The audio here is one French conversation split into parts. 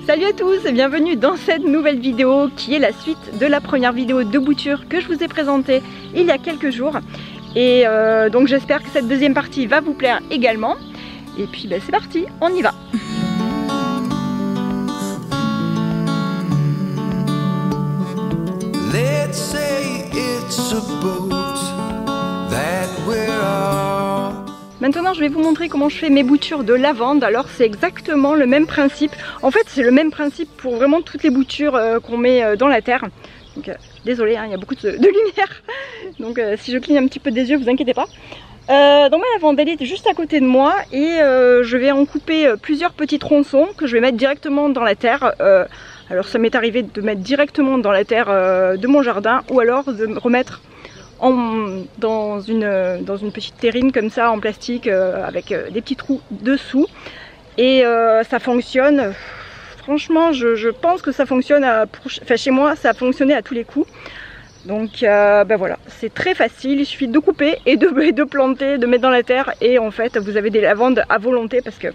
Salut à tous et bienvenue dans cette nouvelle vidéo qui est la suite de la première vidéo de bouture que je vous ai présentée il y a quelques jours. Et donc j'espère que cette deuxième partie va vous plaire également. Et puis c'est parti, on y va. Let's say it's a boat that we're on. Maintenant je vais vous montrer comment je fais mes boutures de lavande. Alors c'est exactement le même principe. En fait c'est le même principe pour vraiment toutes les boutures qu'on met dans la terre. Donc désolé, hein, il y a beaucoup de lumière. Donc si je cligne un petit peu des yeux, vous inquiétez pas. Donc ma lavande elle est juste à côté de moi et je vais en couper plusieurs petits tronçons que je vais mettre directement dans la terre. Alors ça m'est arrivé de mettre directement dans la terre de mon jardin ou alors de me remettre dans une petite terrine comme ça en plastique avec des petits trous dessous. Et ça fonctionne, franchement je pense que ça fonctionne, chez moi ça a fonctionné à tous les coups. Donc voilà, c'est très facile, il suffit de couper et de planter, de mettre dans la terre et en fait vous avez des lavandes à volonté parce que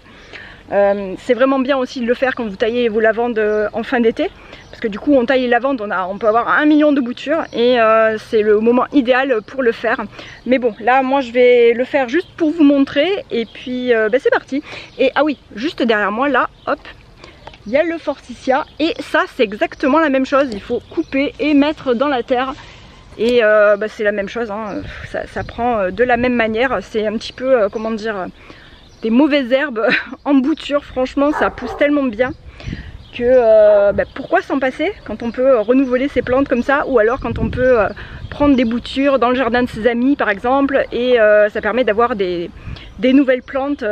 c'est vraiment bien aussi de le faire quand vous taillez vos lavandes en fin d'été parce que du coup on taille les lavandes, on peut avoir 1 million de boutures et c'est le moment idéal pour le faire. Mais bon, là moi je vais le faire juste pour vous montrer et puis c'est parti. Et ah oui, juste derrière moi là, hop, il y a le forsythia et ça c'est exactement la même chose, il faut couper et mettre dans la terre. Et c'est la même chose, hein. Ça prend de la même manière, c'est un petit peu, comment dire, des mauvaises herbes en bouture, franchement ça pousse tellement bien que pourquoi s'en passer quand on peut renouveler ses plantes comme ça, ou alors quand on peut prendre des boutures dans le jardin de ses amis par exemple, et ça permet d'avoir des nouvelles plantes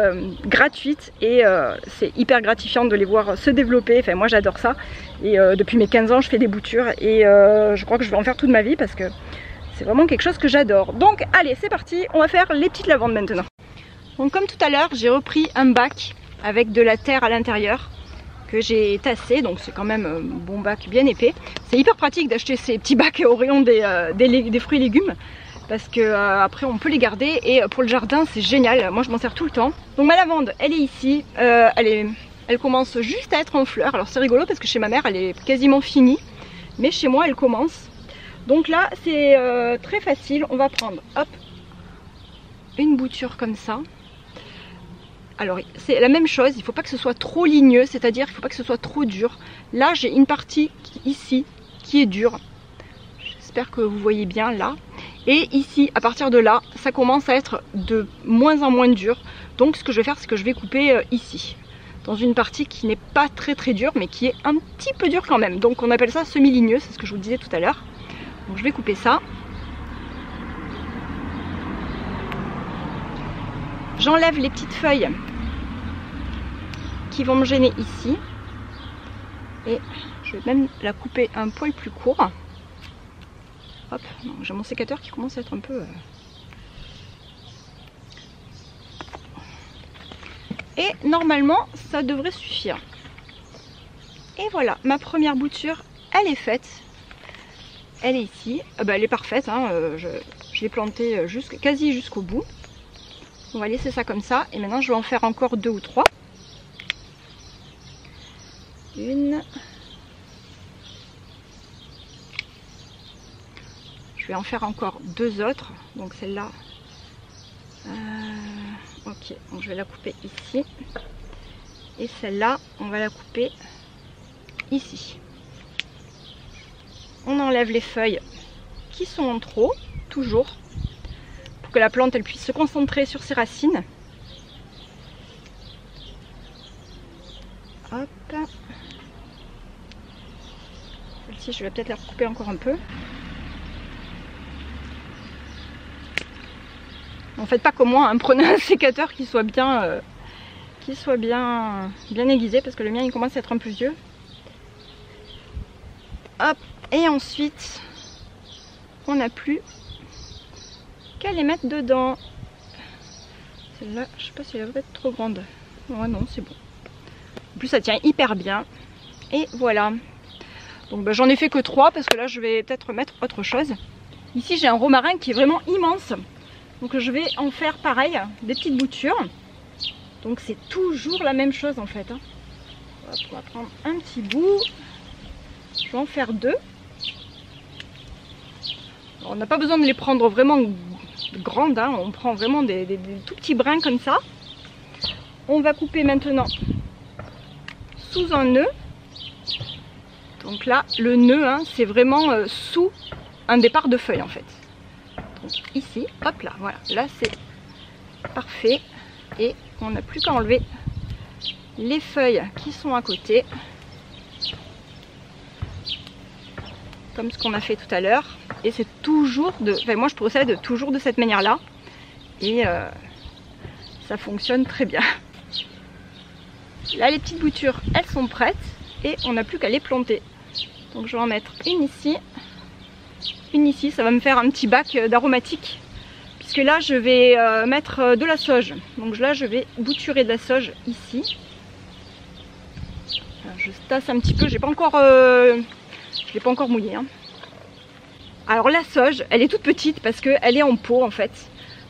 gratuites et c'est hyper gratifiant de les voir se développer. Enfin moi j'adore ça et depuis mes 15 ans je fais des boutures et je crois que je vais en faire toute ma vie parce que c'est vraiment quelque chose que j'adore. Donc allez c'est parti, on va faire les petites lavandes maintenant. Donc comme tout à l'heure j'ai repris un bac avec de la terre à l'intérieur que j'ai tassé, donc c'est quand même un bon bac bien épais. C'est hyper pratique d'acheter ces petits bacs au rayon des fruits et légumes parce que après on peut les garder et pour le jardin c'est génial, moi je m'en sers tout le temps. Donc ma lavande elle est ici, elle commence juste à être en fleurs. Alors c'est rigolo parce que chez ma mère elle est quasiment finie, mais chez moi elle commence. Donc là c'est très facile, on va prendre hop une bouture comme ça. Alors c'est la même chose, il ne faut pas que ce soit trop ligneux, c'est-à-dire il ne faut pas que ce soit trop dur. Là j'ai une partie ici qui est dure, j'espère que vous voyez bien là. Et ici à partir de là ça commence à être de moins en moins dur. Donc ce que je vais faire c'est que je vais couper ici, dans une partie qui n'est pas très dure mais qui est un petit peu dure quand même. Donc on appelle ça semi-ligneux, c'est ce que je vous disais tout à l'heure. Donc je vais couper ça. J'enlève les petites feuilles qui vont me gêner ici. Et je vais même la couper un poil plus court. Hop, j'ai mon sécateur qui commence à être un peu... Et normalement, ça devrait suffire. Et voilà, ma première bouture, elle est faite. Elle est ici. Elle est parfaite, hein. Je l'ai plantée quasi jusqu'au bout. On va laisser ça comme ça et maintenant je vais en faire encore 2 ou 3. Une. Je vais en faire encore 2 autres. Donc celle-là. Ok, donc je vais la couper ici. Et celle-là, on va la couper ici. On enlève les feuilles qui sont en trop, toujours. Que la plante elle puisse se concentrer sur ses racines. Hop. Celle-ci je vais peut-être la recouper encore un peu. En faites pas comme moi, hein. Prenez un sécateur qui soit bien aiguisé parce que le mien il commence à être un peu vieux. Hop. Et ensuite on n'a plus qu'à les mettre dedans. Celle-là, je sais pas si elle va être trop grande. Ouais, non, c'est bon. En plus, ça tient hyper bien. Et voilà. Donc, j'en ai fait que 3 parce que là, je vais peut-être mettre autre chose. Ici, j'ai un romarin qui est vraiment immense. Donc, je vais en faire pareil, des petites boutures. Donc, c'est toujours la même chose en fait. Hein. Hop, on va prendre un petit bout. Je vais en faire 2. Alors, on n'a pas besoin de les prendre vraiment grandes, hein. On prend vraiment des tout petits brins comme ça. On va couper maintenant sous un nœud. Donc là, le nœud, hein, c'est vraiment sous un départ de feuille en fait. Donc ici, hop là, voilà, là c'est parfait. Et on n'a plus qu'à enlever les feuilles qui sont à côté. Comme ce qu'on a fait tout à l'heure. Et c'est toujours de... Enfin, moi je procède toujours de cette manière-là. Et ça fonctionne très bien. Là, les petites boutures, elles sont prêtes. Et on n'a plus qu'à les planter. Donc je vais en mettre une ici, ça va me faire un petit bac d'aromatique. Puisque là je vais mettre de la sauge. Donc là je vais bouturer de la sauge ici. Alors, je tasse un petit peu, je l'ai pas encore mouillé. Hein. Alors la sauge, elle est toute petite parce qu'elle est en pot en fait.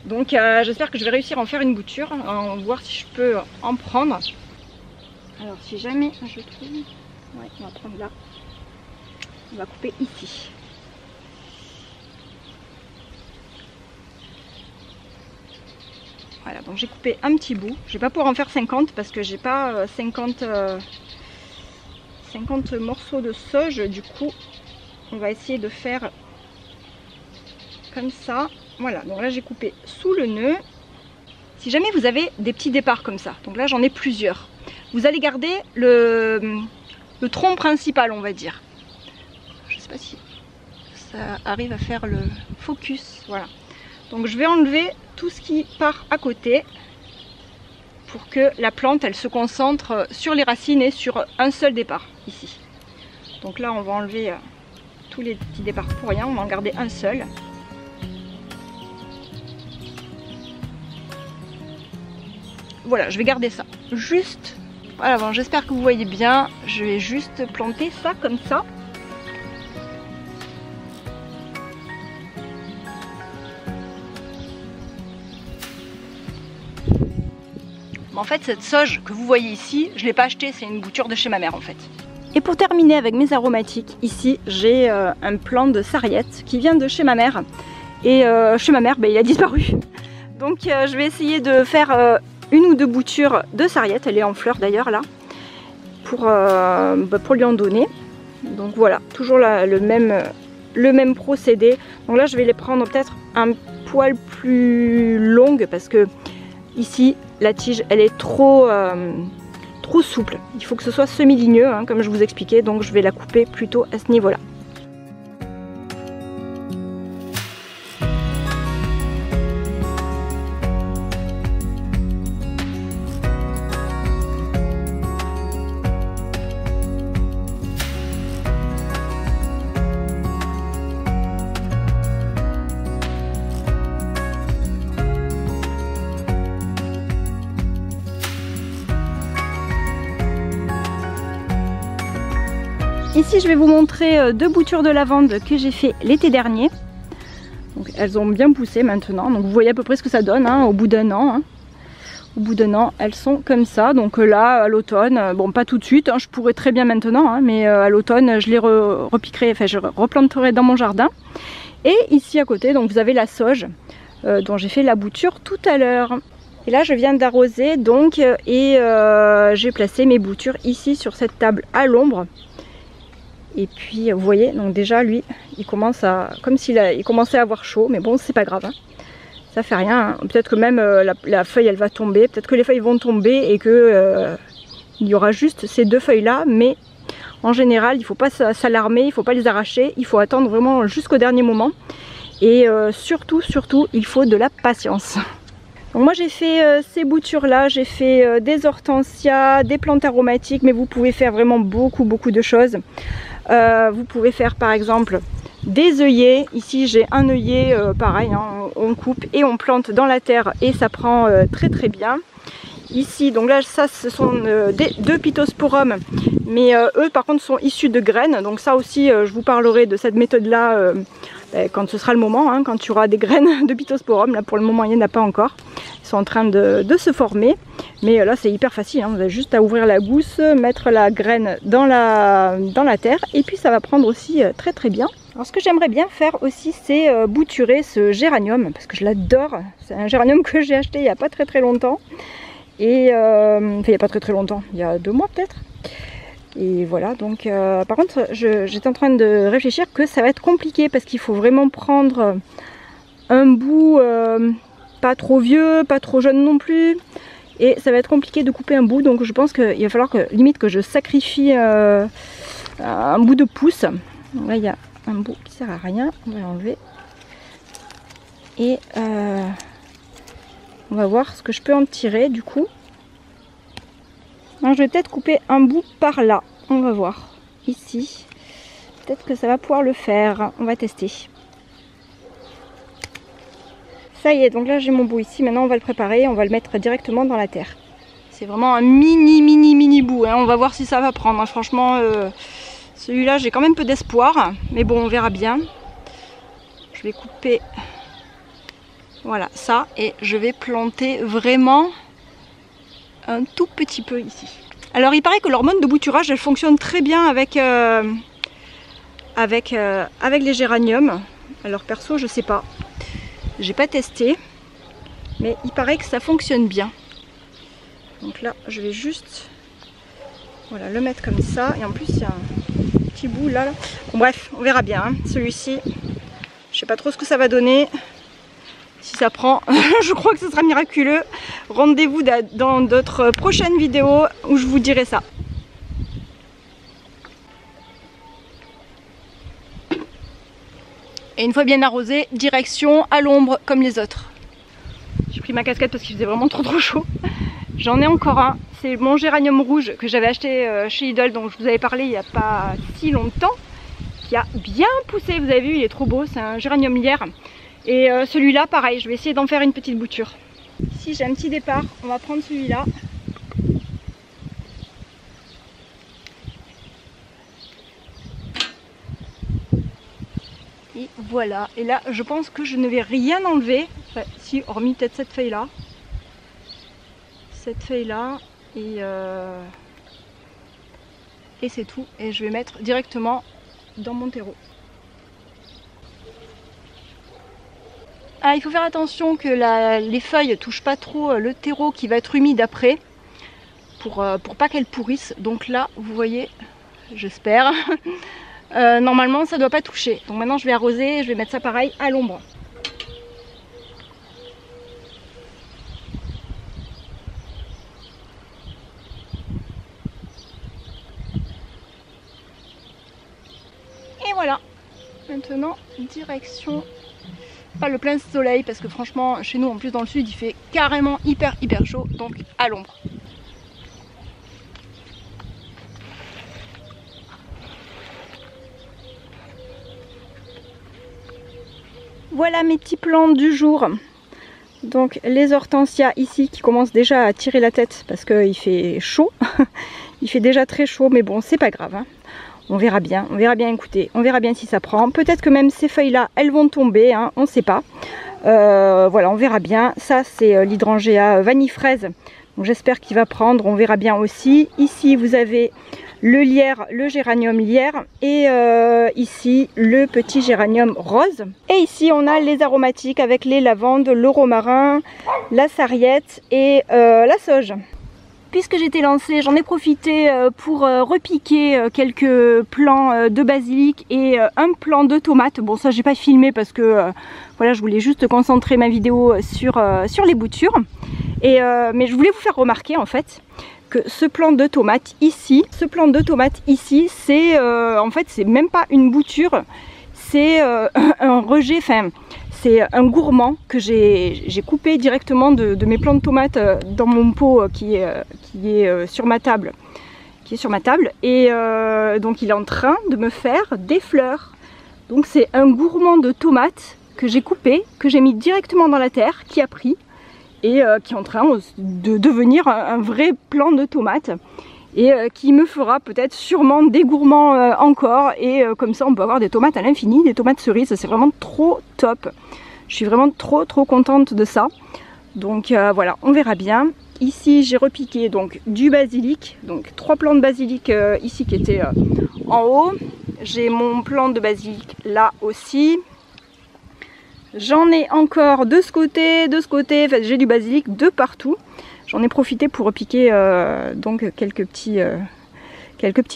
Donc j'espère que je vais réussir à en faire une bouture. On va voir si je peux en prendre. Alors si jamais je trouve... Ouais, on va prendre là. On va couper ici. Voilà, donc j'ai coupé un petit bout. Je vais pas pouvoir en faire 50 parce que j'ai pas 50 morceaux de sauge. Du coup, on va essayer de faire comme ça. Voilà, donc là j'ai coupé sous le nœud. Si jamais vous avez des petits départs comme ça, donc là j'en ai plusieurs, vous allez garder le tronc principal, on va dire. Je sais pas si ça arrive à faire le focus. Voilà. Donc je vais enlever tout ce qui part à côté pour que la plante elle se concentre sur les racines et sur un seul départ ici. Donc là on va enlever tous les petits départs pour rien, on va en garder un seul. Voilà, je vais garder ça. Juste, voilà, bon, j'espère que vous voyez bien. Je vais juste planter ça comme ça. En fait, cette sauge que vous voyez ici, je ne l'ai pas achetée, c'est une bouture de chez ma mère en fait. Et pour terminer avec mes aromatiques, ici j'ai un plant de sarriette qui vient de chez ma mère. Et chez ma mère, il a disparu. Donc je vais essayer de faire une ou deux boutures de sarriette, elle est en fleurs d'ailleurs là, pour lui en donner. Donc voilà, toujours le même procédé. Donc là je vais les prendre peut-être un poil plus longue parce que ici la tige elle est trop souple. Il faut que ce soit semi-ligneux hein, comme je vous expliquais, donc je vais la couper plutôt à ce niveau-là. Ici je vais vous montrer deux boutures de lavande que j'ai fait l'été dernier. Donc, elles ont bien poussé maintenant, donc vous voyez à peu près ce que ça donne hein, au bout d'un an. Hein. Au bout d'un an elles sont comme ça, donc là à l'automne, bon pas tout de suite, hein, je pourrais très bien maintenant, hein, mais à l'automne je les repiquerai, enfin je replanterai dans mon jardin. Et ici à côté donc vous avez la sauge dont j'ai fait la bouture tout à l'heure. Et là je viens d'arroser donc et j'ai placé mes boutures ici sur cette table à l'ombre. Et puis vous voyez, donc déjà lui, il commence à, comme il commençait à avoir chaud, mais bon c'est pas grave, hein. Ça fait rien, hein. Peut-être que même la feuille elle va tomber, peut-être que les feuilles vont tomber et que il y aura juste ces deux feuilles là, mais en général il ne faut pas s'alarmer, il ne faut pas les arracher, il faut attendre vraiment jusqu'au dernier moment. Et surtout, il faut de la patience. Donc moi j'ai fait ces boutures là, j'ai fait des hortensias, des plantes aromatiques, mais vous pouvez faire vraiment beaucoup de choses. Vous pouvez faire par exemple des œillets. Ici j'ai un œillet pareil, hein, on coupe et on plante dans la terre et ça prend très bien. Ici donc là ça ce sont deux Pittosporum, mais eux par contre sont issus de graines, donc ça aussi je vous parlerai de cette méthode là quand ce sera le moment, hein, quand tu auras des graines de Pittosporum. Là pour le moment il n'y en a pas encore, ils sont en train de se former, mais là c'est hyper facile, hein. Vous avez juste à ouvrir la gousse, mettre la graine dans la terre et puis ça va prendre aussi très très bien. Alors ce que j'aimerais bien faire aussi c'est bouturer ce géranium parce que je l'adore. C'est un géranium que j'ai acheté il n'y a pas très longtemps et enfin il n'y a pas très longtemps, il y a 2 mois peut-être. Et voilà, donc par contre j'étais en train de réfléchir que ça va être compliqué parce qu'il faut vraiment prendre un bout pas trop vieux, pas trop jeune non plus, et ça va être compliqué de couper un bout, donc je pense qu'il va falloir que limite que je sacrifie un bout de pouce. Là il y a un bout qui sert à rien, on va l'enlever et on va voir ce que je peux en tirer du coup. Alors, je vais peut-être couper un bout par là, on va voir, ici, peut-être que ça va pouvoir le faire, on va tester. Ça y est, donc là j'ai mon bout ici, maintenant on va le préparer, on va le mettre directement dans la terre. C'est vraiment un mini bout, hein. On va voir si ça va prendre, hein. Franchement, celui-là j'ai quand même peu d'espoir, mais bon on verra bien. Je vais couper, voilà ça, et je vais planter vraiment un tout petit peu ici. Alors il paraît que l'hormone de bouturage elle fonctionne très bien avec les géraniums. Alors perso je sais pas, j'ai pas testé, mais il paraît que ça fonctionne bien. Donc là je vais juste voilà, le mettre comme ça, et en plus il y a un petit bout là. Bon, bref, on verra bien, hein. Celui-ci je sais pas trop ce que ça va donner. Si ça prend, je crois que ce sera miraculeux. Rendez-vous dans d'autres prochaines vidéos où je vous dirai ça. Et une fois bien arrosé, direction à l'ombre comme les autres. J'ai pris ma casquette parce qu'il faisait vraiment trop chaud. J'en ai encore un. C'est mon géranium rouge que j'avais acheté chez Lidl, dont je vous avais parlé il n'y a pas si longtemps. Qui a bien poussé, vous avez vu, il est trop beau. C'est un géranium lierre. Et celui-là, pareil, je vais essayer d'en faire une petite bouture. Ici, j'ai un petit départ. On va prendre celui-là. Et voilà. Et là, je pense que je ne vais rien enlever. Enfin, si, hormis peut-être cette feuille-là. Cette feuille-là. Et c'est tout. Et je vais mettre directement dans mon terreau. Ah, il faut faire attention que les feuilles ne touchent pas trop le terreau qui va être humide après, pour pas qu'elles pourrissent. Donc là, vous voyez, j'espère, normalement ça ne doit pas toucher. Donc maintenant je vais arroser et je vais mettre ça pareil à l'ombre. Et voilà, maintenant direction... Pas le plein soleil parce que franchement chez nous en plus dans le sud il fait carrément hyper chaud, donc à l'ombre. Voilà mes petits plants du jour. Donc les hortensias ici qui commencent déjà à tirer la tête parce qu'il fait chaud. Il fait déjà très chaud, mais bon c'est pas grave, hein. On verra bien, écoutez, on verra bien si ça prend. Peut-être que même ces feuilles-là, elles vont tomber, hein, on ne sait pas. Voilà, on verra bien. Ça, c'est l'hydrangea vanille fraise. Donc j'espère qu'il va prendre, on verra bien aussi. Ici, vous avez le lierre, le géranium lierre. Et ici, le petit géranium rose. Et ici, on a les aromatiques avec les lavandes, le romarin, la sarriette et la sauge. Puisque j'étais lancée, j'en ai profité pour repiquer quelques plants de basilic et un plant de tomate. Bon, ça j'ai pas filmé parce que voilà, je voulais juste concentrer ma vidéo sur les boutures. Mais je voulais vous faire remarquer en fait que ce plant de tomate ici, c'est en fait c'est même pas une bouture, c'est un rejet, enfin c'est un gourmand que j'ai coupé directement de mes plants de tomates dans mon pot qui est sur ma table. Et donc il est en train de me faire des fleurs. Donc c'est un gourmand de tomates que j'ai coupé, que j'ai mis directement dans la terre, qui a pris et qui est en train de devenir un vrai plant de tomates. et qui me fera peut-être sûrement des gourmands encore, et comme ça on peut avoir des tomates à l'infini, des tomates cerises, c'est vraiment trop top. Je suis vraiment trop contente de ça. Donc voilà, on verra bien. Ici j'ai repiqué donc du basilic, donc 3 plants de basilic ici qui étaient en haut. J'ai mon plant de basilic là aussi. J'en ai encore de ce côté, enfin, j'ai du basilic de partout. J'en ai profité pour repiquer donc quelques petits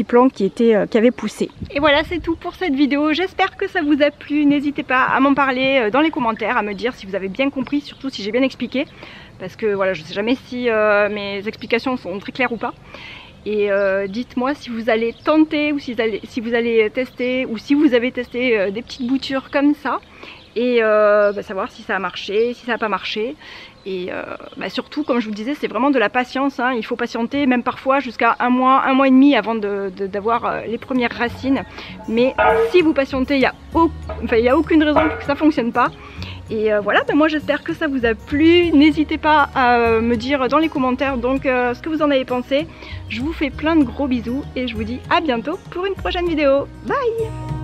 plants qui avaient poussé. Et voilà, c'est tout pour cette vidéo. J'espère que ça vous a plu. N'hésitez pas à m'en parler dans les commentaires, à me dire si vous avez bien compris, surtout si j'ai bien expliqué. Parce que voilà, je ne sais jamais si mes explications sont très claires ou pas. Et dites-moi si vous allez tenter ou si vous allez tester, ou si vous avez testé des petites boutures comme ça. Et savoir si ça a marché, si ça n'a pas marché. Et surtout, comme je vous le disais, c'est vraiment de la patience, hein. Il faut patienter même parfois jusqu'à un mois et demi avant d'avoir les premières racines. Mais si vous patientez, il n'y a aucune raison pour que ça ne fonctionne pas. Et voilà, moi j'espère que ça vous a plu. N'hésitez pas à me dire dans les commentaires donc ce que vous en avez pensé. Je vous fais plein de gros bisous et je vous dis à bientôt pour une prochaine vidéo. Bye!